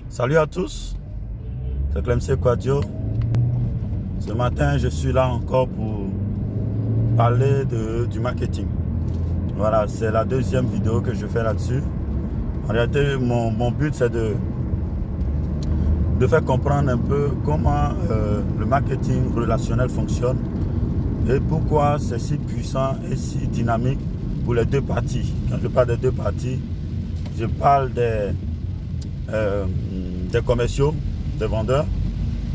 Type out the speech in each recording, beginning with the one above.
Salut à tous, c'est Clemcy Quadio. Ce matin, je suis là encore pour parler du marketing. Voilà, c'est la deuxième vidéo que je fais là-dessus. En réalité, mon but, c'est de faire comprendre un peu comment le marketing relationnel fonctionne et pourquoi c'est si puissant et si dynamique pour les deux parties. Quand je parle des deux parties, je parle des commerciaux, des vendeurs,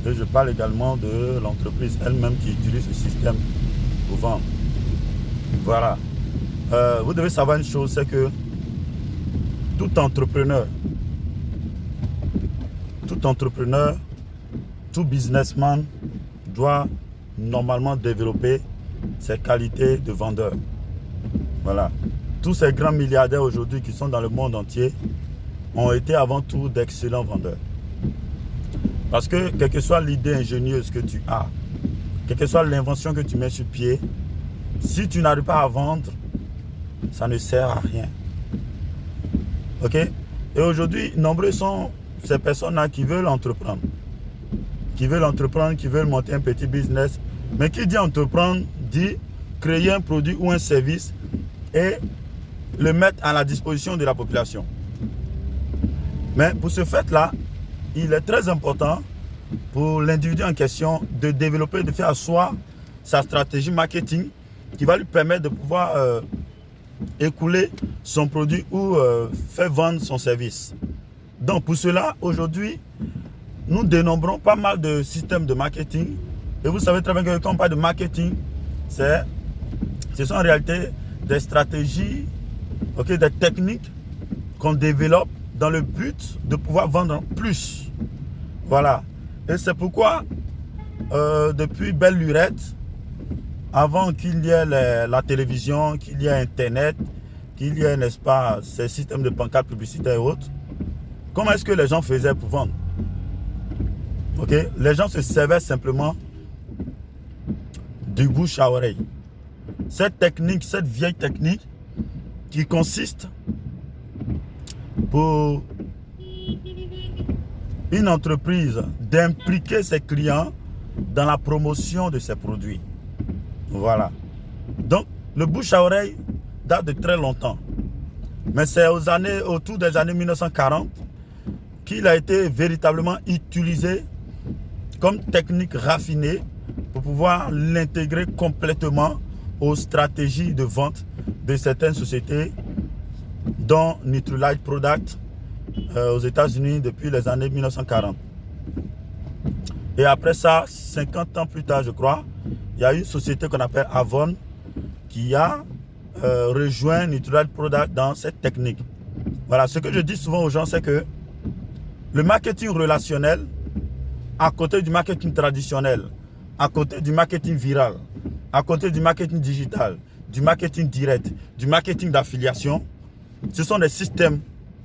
et je parle également de l'entreprise elle-même qui utilise ce système pour vendre. Voilà. Vous devez savoir une chose, c'est que tout entrepreneur, tout businessman doit normalement développer ses qualités de vendeur. Voilà. Tous ces grands milliardaires aujourd'hui qui sont dans le monde entier ont été avant tout d'excellents vendeurs. Parce que quelle que soit l'idée ingénieuse que tu as, quelle que soit l'invention que tu mets sur pied, si tu n'arrives pas à vendre, ça ne sert à rien. Ok? Et aujourd'hui, nombreux sont ces personnes-là qui veulent entreprendre. Qui veulent monter un petit business. Mais qui dit entreprendre, dit créer un produit ou un service et le mettre à la disposition de la population. Mais pour ce fait-là, il est très important pour l'individu en question de développer, de faire asseoir sa stratégie marketing qui va lui permettre de pouvoir écouler son produit ou faire vendre son service. Donc pour cela, aujourd'hui, nous dénombrons pas mal de systèmes de marketing. Et vous savez très bien que quand on parle de marketing, ce sont en réalité des stratégies, des techniques qu'on développe dans le but de pouvoir vendre plus. Voilà. Et c'est pourquoi, depuis belle lurette, avant qu'il y ait la télévision, qu'il y ait Internet, qu'il y ait, n'est-ce pas, ces systèmes de pancartes publicitaires et autres, comment est-ce que les gens faisaient pour vendre? Les gens se servaient simplement du bouche à oreille. Cette technique, cette vieille technique qui consiste pour une entreprise d'impliquer ses clients dans la promotion de ses produits. Voilà. Donc, le bouche à oreille date de très longtemps. Mais c'est autour des années 1940 qu'il a été véritablement utilisé comme technique raffinée pour pouvoir l'intégrer complètement aux stratégies de vente de certaines sociétés, dont Nutrilite Product aux États-Unis depuis les années 1940. Et après ça, 50 ans plus tard, je crois, il y a une société qu'on appelle Avon qui a rejoint Nutrilite Product dans cette technique. Voilà, ce que je dis souvent aux gens, c'est que le marketing relationnel, à côté du marketing traditionnel, à côté du marketing viral, à côté du marketing digital, du marketing direct, du marketing d'affiliation, ce sont des systèmes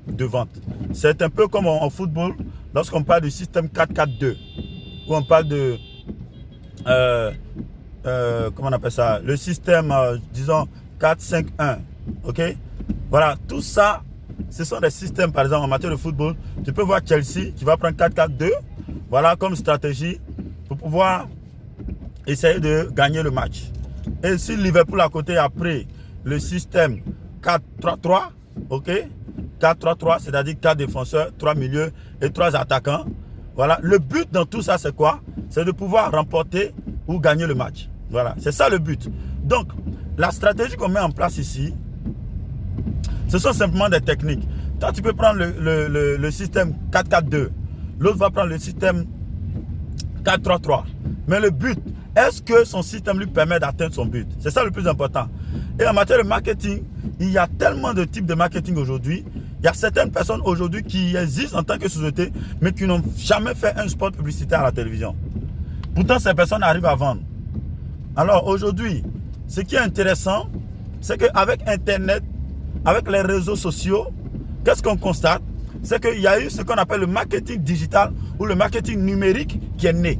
de vente. C'est un peu comme en football, lorsqu'on parle du système 4-4-2, où on parle de, comment on appelle ça, le système, disons, 4-5-1, Voilà, tout ça, ce sont des systèmes, par exemple, en matière de football. Tu peux voir Chelsea qui va prendre 4-4-2, voilà, comme stratégie, pour pouvoir essayer de gagner le match. Et si Liverpool à côté a pris le système 4-3-3, 4-3-3, c'est-à-dire 4 défenseurs, 3 milieux et 3 attaquants. Voilà, le but dans tout ça, c'est quoi? C'est de pouvoir remporter ou gagner le match. Voilà, c'est ça le but. Donc, la stratégie qu'on met en place ici, ce sont simplement des techniques. Toi, tu peux prendre le système 4-4-2. L'autre va prendre le système 4-3-3. Mais le but, est-ce que son système lui permet d'atteindre son but? C'est ça le plus important. Et en matière de marketing, il y a tellement de types de marketing aujourd'hui. Il y a certaines personnes aujourd'hui qui existent en tant que société, mais qui n'ont jamais fait un spot publicitaire à la télévision. Pourtant, ces personnes arrivent à vendre. Alors aujourd'hui, ce qui est intéressant, c'est qu'avec Internet, avec les réseaux sociaux, qu'est-ce qu'on constate? C'est qu'il y a eu ce qu'on appelle le marketing digital ou le marketing numérique qui est né.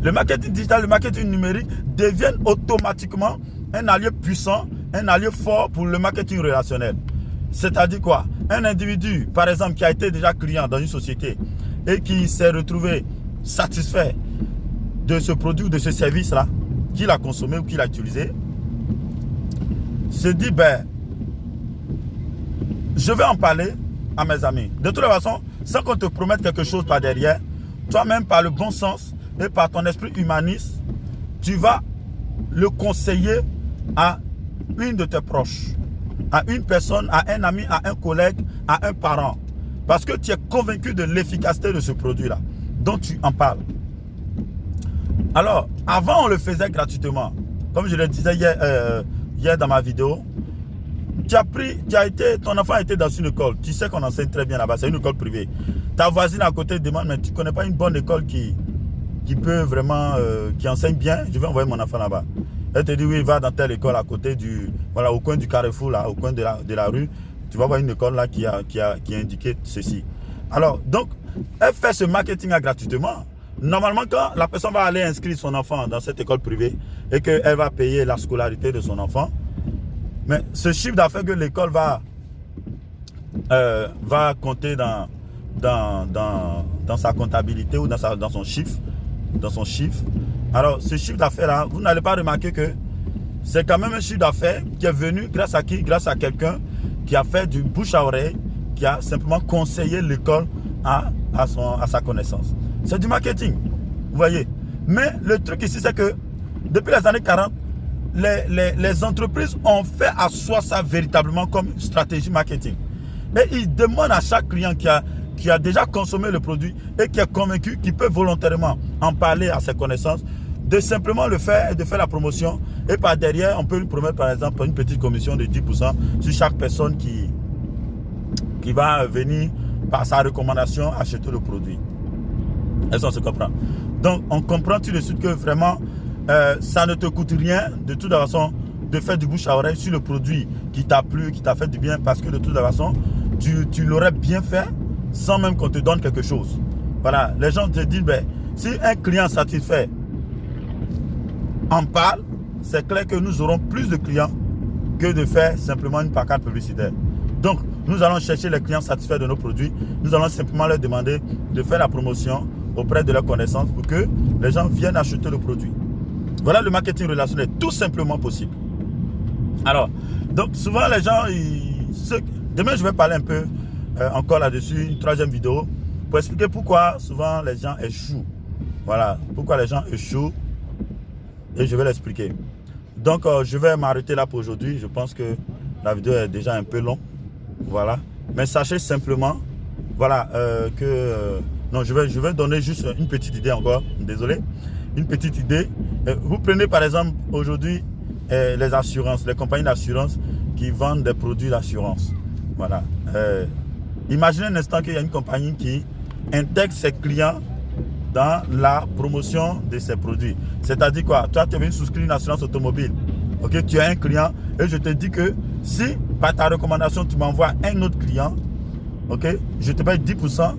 Le marketing digital, le marketing numérique deviennent automatiquement un allié puissant, un allié fort pour le marketing relationnel. C'est-à-dire quoi? Un individu, par exemple, qui a été déjà client dans une société et qui s'est retrouvé satisfait de ce produit ou de ce service-là, qu'il a consommé ou qu'il a utilisé, se dit, ben, je vais en parler à mes amis. De toute façon, sans qu'on te promette quelque chose par derrière, toi-même, par le bon sens et par ton esprit humaniste, tu vas le conseiller à une de tes proches, à une personne, à un ami, à un collègue, à un parent. Parce que tu es convaincu de l'efficacité de ce produit-là, dont tu en parles. Alors, avant, on le faisait gratuitement. Comme je le disais hier dans ma vidéo, ton enfant a été dans une école. Tu sais qu'on enseigne très bien là-bas, c'est une école privée. Ta voisine à côté demande, mais tu ne connais pas une bonne école qui peut vraiment, qui enseigne bien? Je vais envoyer mon enfant là-bas. Elle te dit, oui, va dans telle école à côté voilà, au coin du carrefour, là, au coin de la rue. Tu vas voir une école là qui a indiqué ceci. Alors, donc, elle fait ce marketing gratuitement. Normalement, quand la personne va aller inscrire son enfant dans cette école privée et qu'elle va payer la scolarité de son enfant, mais ce chiffre d'affaires que l'école va compter dans sa comptabilité ou dans son chiffre, alors ce chiffre d'affaires là, vous n'allez pas remarquer que c'est quand même un chiffre d'affaires qui est venu grâce à qui? Grâce à quelqu'un qui a fait du bouche à oreille, qui a simplement conseillé l'école à sa connaissance. C'est du marketing, vous voyez. Mais le truc ici, c'est que depuis les années 40, les entreprises ont fait asseoir ça véritablement comme une stratégie marketing. Et ils demandent à chaque client qui a déjà consommé le produit et qui est convaincu qu'il peut volontairement en parler à ses connaissances, de simplement le faire et de faire la promotion. Et par derrière, on peut lui promettre par exemple une petite commission de 10% sur chaque personne qui va venir par sa recommandation acheter le produit. Est-ce qu'on se comprend? Donc, on comprend tout de suite que vraiment, ça ne te coûte rien de toute façon de faire du bouche à oreille sur le produit qui t'a plu, qui t'a fait du bien, parce que de toute façon, tu l'aurais bien fait sans même qu'on te donne quelque chose. Voilà, les gens te disent, ben, si un client satisfait en parle, c'est clair que nous aurons plus de clients que de faire simplement une pancarte publicitaire. Donc, nous allons chercher les clients satisfaits de nos produits. Nous allons simplement leur demander de faire la promotion auprès de leurs connaissances pour que les gens viennent acheter le produit. Voilà le marketing relationnel, tout simplement possible. Alors, donc souvent les gens, demain je vais parler un peu encore là-dessus, une troisième vidéo, pour expliquer pourquoi souvent les gens échouent. Voilà, pourquoi les gens échouent, et je vais l'expliquer. Donc, je vais m'arrêter là pour aujourd'hui. Je pense que la vidéo est déjà un peu longue. Voilà. Mais sachez simplement, voilà, non, je vais donner juste une petite idée encore. Désolé. Une petite idée. Vous prenez par exemple aujourd'hui les assurances, les compagnies d'assurance qui vendent des produits d'assurance. Voilà. Imaginez un instant qu'il y a une compagnie qui intègre ses clients dans la promotion de ses produits. C'est-à-dire quoi? Toi, tu es venu souscrire une assurance automobile. Ok, tu as un client et je te dis que si par ta recommandation, tu m'envoies un autre client, ok, je te paye 10%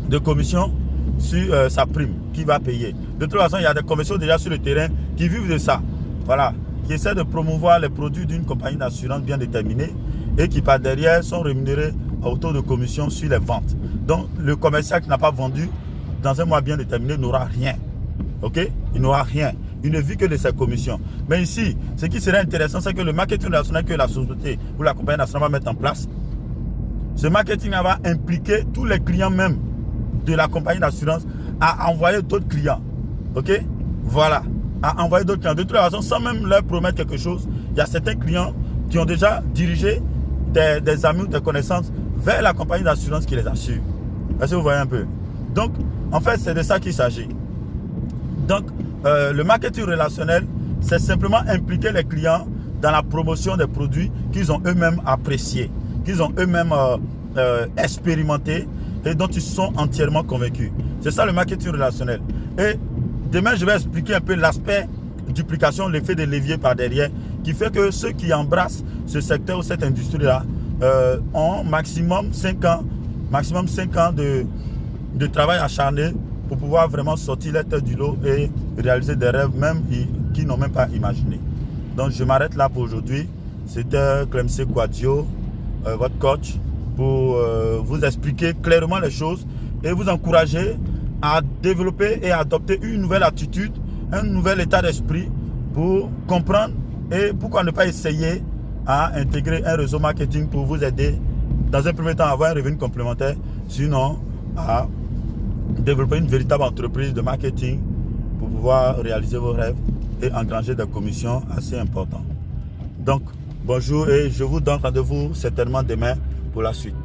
de commission sur sa prime qu'il va payer. De toute façon, il y a des commerciaux déjà sur le terrain qui vivent de ça. Voilà, qui essaient de promouvoir les produits d'une compagnie d'assurance bien déterminée et qui par derrière sont rémunérés au taux de commission sur les ventes. Donc, le commercial qui n'a pas vendu dans un mois bien déterminé n'aura rien. Ok? Il n'aura rien. Il ne vit que de ses commissions. Mais ici, ce qui serait intéressant, c'est que le marketing relationnel que la société ou la compagnie nationale va mettre en place, ce marketing va impliquer tous les clients même de la compagnie d'assurance à envoyer d'autres clients. Ok? Voilà. À envoyer d'autres clients. De toute façon, sans même leur promettre quelque chose, il y a certains clients qui ont déjà dirigé des amis ou des connaissances vers la compagnie d'assurance qui les assure. Est-ce que vous voyez un peu? Donc, en fait, c'est de ça qu'il s'agit. Donc, le marketing relationnel, c'est simplement impliquer les clients dans la promotion des produits qu'ils ont eux-mêmes appréciés, qu'ils ont eux-mêmes expérimentés et dont ils sont entièrement convaincus. C'est ça le marketing relationnel. Et demain, je vais expliquer un peu l'aspect duplication, l'effet de levier par derrière, qui fait que ceux qui embrassent ce secteur ou cette industrie-là ont maximum 5 ans de travail acharné pour pouvoir vraiment sortir la tête du lot et réaliser des rêves même qu'ils n'ont même pas imaginé. Donc je m'arrête là pour aujourd'hui. C'était Clemsé Quadio votre coach, pour vous expliquer clairement les choses et vous encourager à développer et à adopter une nouvelle attitude, un nouvel état d'esprit pour comprendre et pourquoi ne pas essayer à intégrer un réseau marketing pour vous aider dans un premier temps à avoir un revenu complémentaire, sinon à développer une véritable entreprise de marketing pour pouvoir réaliser vos rêves et engranger des commissions assez importantes. Donc, bonjour et je vous donne rendez-vous certainement demain pour la suite.